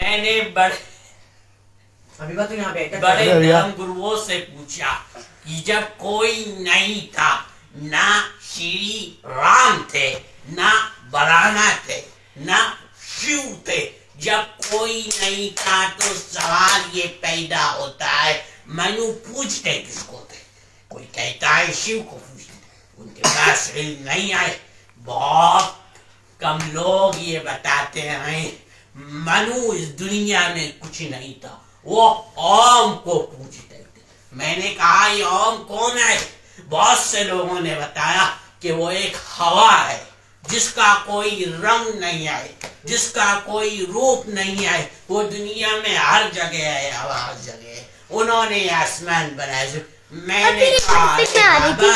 میں نے بڑے نام گرووں سے پوچھا کہ جب کوئی نہیں تھا، نہ شری رام تھے، نہ برانا تھے، نہ شیو تھے، جب کوئی نہیں تھا تو سوال یہ پیدا ہوتا ہے منو پوچھتے کس کو تھے؟ کوئی کہتا ہے شیو کو پوچھتے، ان کے پاس علم نہیں آئے۔ بہت کم لوگ یہ بتاتے ہیں منو اس دنیا میں کچھ نہیں تھا، وہ اوم کو پوچھتے تھے۔ میں نے کہا یہ اوم کون ہے؟ بہت سے لوگوں نے بتایا کہ وہ ایک ہوا ہے جس کا کوئی رنگ نہیں ہے، جس کا کوئی روپ نہیں ہے، وہ دنیا میں ہر جگہ ہے، ہوا ہر جگہ ہے، انہوں نے آسمان بنائے۔ میں نے کہا بابا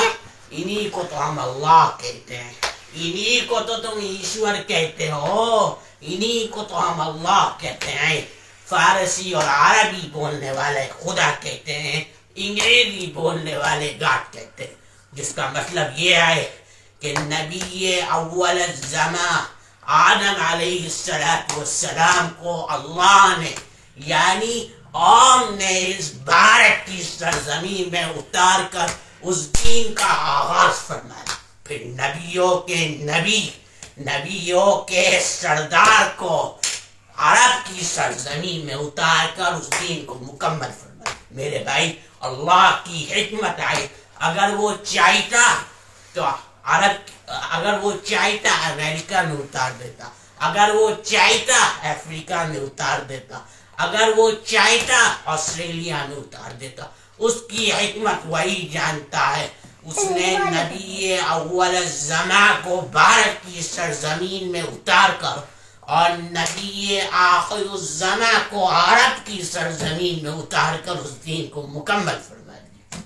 انہی کو تو ہم اللہ کہتے ہیں، انہی کو تو تم ایشور کہتے ہو، انہی کو تو ہم اللہ کہتے ہیں۔ فارسی اور عربی بولنے والے خدا کہتے ہیں، انگریزی بولنے والے گاڈ کہتے ہیں، جس کا مطلب یہ ہے کہ نبی اول الزمان آدم علیہ السلام کو اللہ نے یعنی اوم نے اس بھارت کی سرزمین میں اتار کر اس دین کا آغاز فرمایا۔ پھر نبیوں کے سردار کو عرب کی سرزمین میں اتار کر اس دین کو مکمل فرمایا۔ میرے بھائی اللہ کی حکمت ہے، اگر وہ چاہتا تو اگر وہ چاہتا امریکہ میں اتار دیتا، اگر وہ چاہتا افریقہ میں اتار دیتا، اگر وہ چاہتا آسٹریلیا میں اتار دیتا۔ اس کی حکمت وہی جانتا ہے۔ اس نے نبی اول الزمان کو بھارت کی سرزمین میں اتار کر اور نبی آخر الزمان کو عرب کی سرزمین میں اتار کر اس دین کو مکمل فرما دیا۔